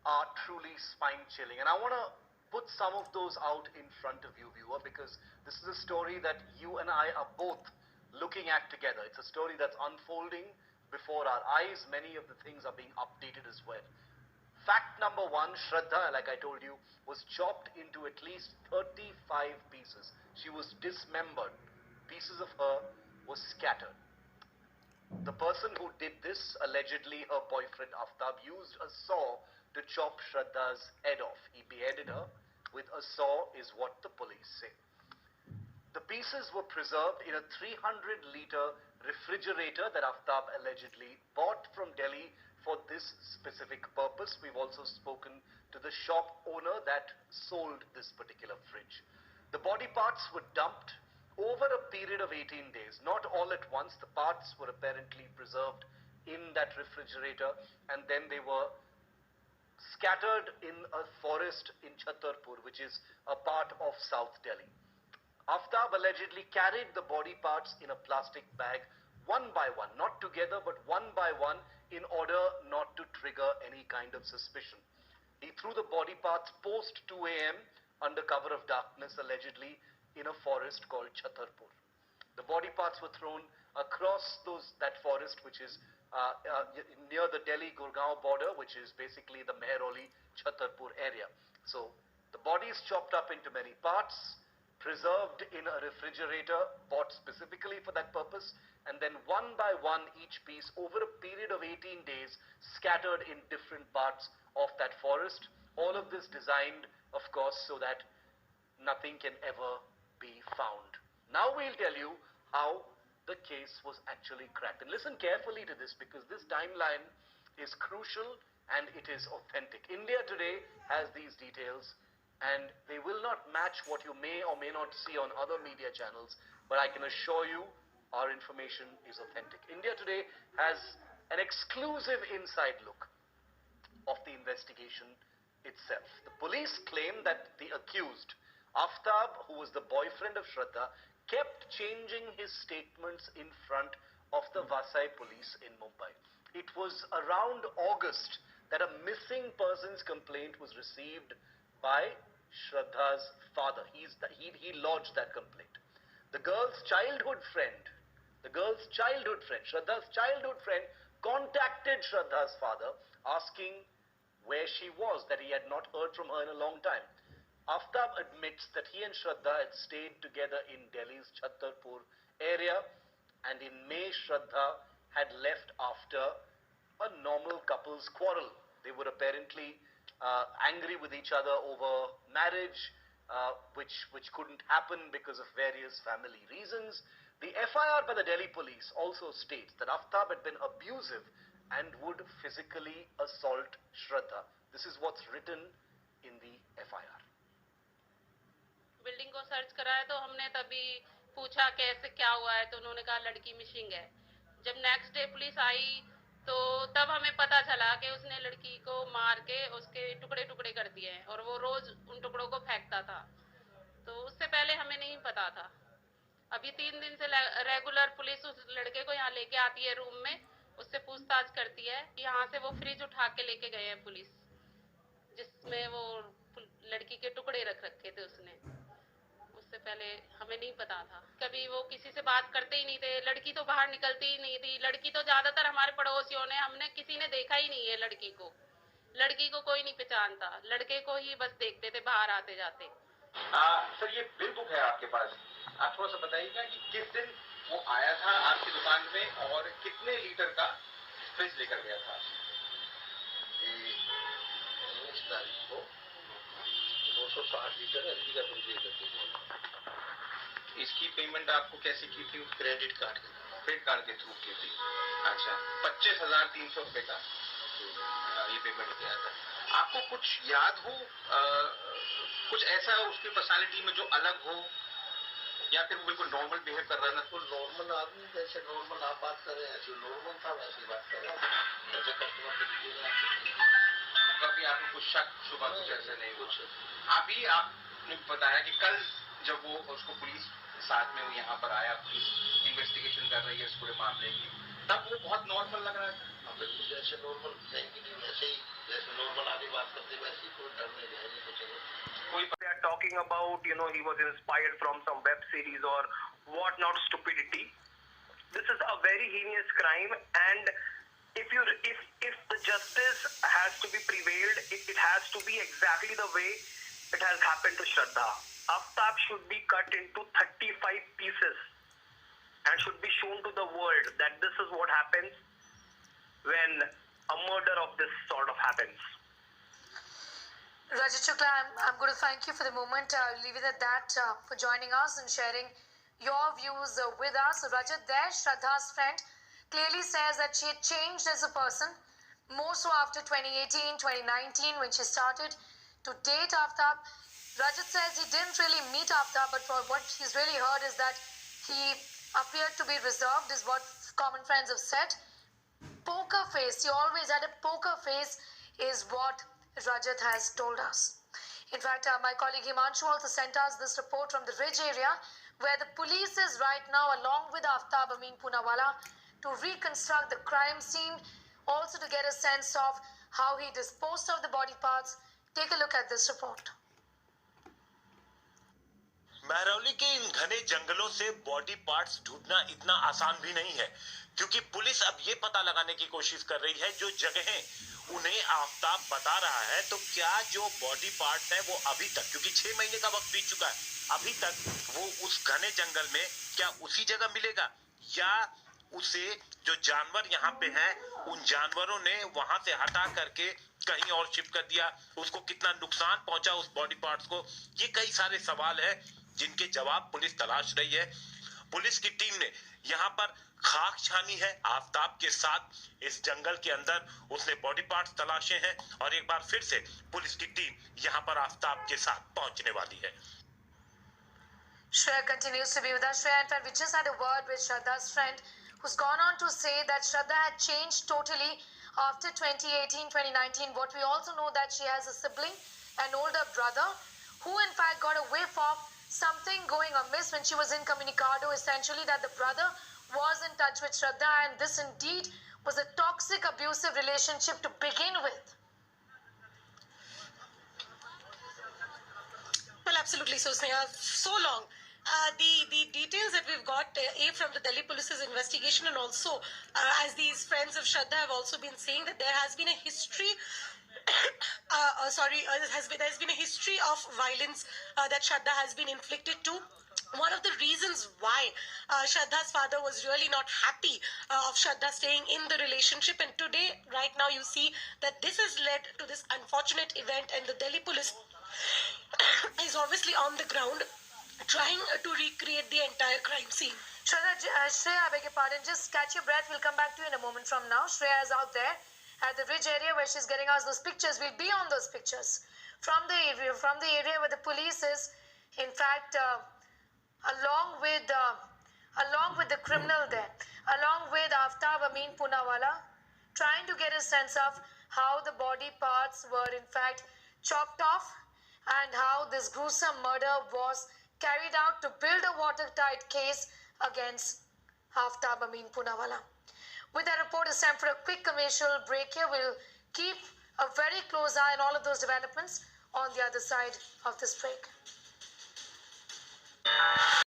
are truly spine-chilling. And I want to put some of those out in front of you, viewer, because this is a story that you and I are both looking at together. It's a story that's unfolding before our eyes. Many of the things are being updated as well. Fact number one, Shraddha, like I told you, was chopped into at least 35 pieces. She was dismembered. Pieces of her were scattered. The person who did this, allegedly her boyfriend Aftab, used a saw to chop Shraddha's head off. He beheaded her with a saw, is what the police say. The pieces were preserved in a 300-liter refrigerator that Aftab allegedly bought from Delhi for this specific purpose. We've also spoken to the shop owner that sold this particular fridge. The body parts were dumped over a period of 18 days, not all at once. The parts were apparently preserved in that refrigerator, and then they were scattered in a forest in Chhatarpur, which is a part of South Delhi. Aftab allegedly carried the body parts in a plastic bag, one by one, not together, but one by one, in order not to trigger any kind of suspicion. He threw the body parts post 2 a.m. under cover of darkness, allegedly in a forest called Chhatarpur. The body parts were thrown across that forest, which is near the Delhi-Gurgaon border, which is basically the Mehrauli Chhatarpur area. So the body is chopped up into many parts, preserved in a refrigerator bought specifically for that purpose, and then one by one each piece over a period of 18 days scattered in different parts of that forest. All of this designed, of course, so that nothing can ever be found. Now we'll tell you how the case was actually cracked. And listen carefully to this, because this timeline is crucial and it is authentic. India Today has these details, and they will not match what you may or may not see on other media channels, but I can assure you our information is authentic. India Today has an exclusive inside look of the investigation itself. The police claim that the accused, Aftab, who was the boyfriend of Shraddha, kept changing his statements in front of the Vasai police in Mumbai. It was around August that a missing persons complaint was received by Shraddha's father. He lodged that complaint. The girl's childhood friend, Shraddha's childhood friend, contacted Shraddha's father asking where she was, that he had not heard from her in a long time. Aftab admits that he and Shraddha had stayed together in Delhi's Chhatarpur area, and in May, Shraddha had left after a normal couple's quarrel. They were apparently angry with each other over marriage, which couldn't happen because of various family reasons. The FIR by the Delhi police also states that Aftab had been abusive and would physically assault Shraddha. This is what's written in the FIR. Building को search कराया तो हमने तभी पूछा कैसे क्या हुआ है, तो उन्होंने कहा लड़की मिसिंग है। जब नेक्स्ट डे पुलिस आई तो तब हमें पता चला कि उसने लड़की को मार के उसके टुकड़े टुकड़े कर दिए हैं और वो रोज उन टुकड़ों को फेंकता था। तो उससे पहले हमें नहीं पता था। अभी 3 दिन से रेगुलर पुलिस उस लड़के को यहाँ लेके आती है रूम में, उससे पूछताछ करती है। यहाँ से वो फ्रिज उठा के लेके गए हैं पुलिस, जिसमें वो लड़की के टुकड़े रख रखे थे उसने। उससे पहले हमें नहीं पता था। कभी वो किसी से बात करते ही नहीं थे। लड़की तो बाहर निकलती ही नहीं थी। लड़की तो ज्यादातर हमारे पड़ोसियों ने, हमने किसी ने देखा ही नहीं है लड़की को। लड़की को कोई नहीं पहचानता, लड़के को ही बस देखते थे बाहर आते जाते। सर, ये बिल बुक है आपके पास, आप थोड़ा सा बताइएगा कि किस दिन वो आया था आपकी दुकान में और कितने लीटर का फ्रिज लेकर गया था? 19 तारीख को 260 लीटर एलजी का फ्रिज लेकर गया। इसकी पेमेंट आपको कैसे की थी? क्रेडिट कार्ड के थ्रू की थी। अच्छा, 25,300 रुपए का ये पेमेंट किया था। आपको कुछ याद हो, कुछ ऐसा उसकी पर्सनालिटी में जो अलग हो, या फिर वो बिल्कुल नॉर्मल बिहेव कर रहा था? तो नॉर्मल आदमी जैसे नॉर्मल आप बात कर रहे हैं, ऐसे नॉर्मल था, वैसे बात कर रहा था। जैसे कस्टमर को दीजिएगा, कभी आपको कुछ शक शुबा कुछ ऐसा नहीं कुछ? अभी आपने बताया कि कल जब वो उसको पुलिस साथ में वो यहाँ पर आया, पुलिस इन्वेस्टिगेशन कर रही है इस पूरे मामले की, तब वो बहुत नॉर्मल लग रहा था। जैसे नॉर्मल, वैसे ही जैसे नॉर्मल आदमी बात बात करते वैसे कोई डर नहीं है नहीं तो चलो They are talking about, he was inspired from some web series or whatnot stupidity. This is a very heinous crime, and if the justice has to be prevailed, it has to be exactly the way it has happened to Shraddha. Aftab should be cut into 35 pieces and should be shown to the world that this is what happens when a murder of this sort of happens. Rajat Shukla, I'm going to thank you for the moment. I'll leave it at that for joining us and sharing your views with us. Rajat there, Shraddha's friend, clearly says that she had changed as a person, more so after 2018, 2019 when she started to date Aftab. Rajat says he didn't really meet Aftab, but what he's really heard is that he appeared to be reserved, is what common friends have said. Poker face, he always had a poker face, is what Rajat has told us. In fact, my colleague Himanshu also sent us this report from the Ridge area, where the police is right now, along with Aftab Amin Poonawalla, to reconstruct the crime scene, also to get a sense of how he disposed of the body parts. Take a look at this report. Mehrauli के इन घने जंगलों से body parts ढूंढना इतना आसान भी नहीं है, क्योंकि पुलिस अब ये पता लगाने की कोशिश कर रही है जो जगहें उन्हें आफताब बता रहा है, तो क्या जो बॉडी पार्ट्स हैं वो अभी तक, क्योंकि 6 महीने का वक्त बीत चुका है, अभी तक वो उस घने जंगल में क्या उसी जगह मिलेगा, या उसे जो जानवर यहाँ पे हैं उन जानवरों ने वहां से हटा करके कहीं और शिफ्ट कर दिया, उसको कितना नुकसान पहुंचा उस बॉडी पार्ट्स को। ये कई सारे सवाल है जिनके जवाब पुलिस तलाश रही है। पुलिस की टीम ने यहाँ पर खाक छानी है आफताब के साथ इस जंगल के अंदर, उसने बॉडी पार्ट्स तलाशे हैं और एक बार फिर से पुलिस की टीम यहाँ पर आफताब के साथ पहुंचने वाली है। Shreya continues to be with us. Shreya, in fact, we just had a word with Shraddha's friend, who's gone on to say that Shraddha had changed totally after 2018-2019. What we also know that she has a sibling, an older brother, who in fact got a whiff of something going amiss when she was incommunicado, essentially that the brother was in touch with Shraddha, and this indeed was a toxic, abusive relationship to begin with. Well, absolutely, so Sneha, so long. The details that we've got, from the Delhi Police's investigation, and also as these friends of Shraddha have also been saying that there has been a history there's been a history of violence that Shraddha has been inflicted to. One of the reasons why Shraddha's father was really not happy of Shraddha staying in the relationship, and today, right now, you see that this has led to this unfortunate event, and the Delhi Police is obviously on the ground trying to recreate the entire crime scene. Shreya, I beg your pardon, just catch your breath. We'll come back to you in a moment from now. Shreya is out there at the Ridge area where she's getting us those pictures. We'll be on those pictures from the area where the police is, in fact, along with the criminal there, along with Aftab Amin Poonawalla, trying to get a sense of how the body parts were in fact chopped off and how this gruesome murder was carried out to build a watertight case against Aftab Amin Poonawalla. With that report, it's time for a quick commercial break here. We'll keep a very close eye on all of those developments on the other side of this break.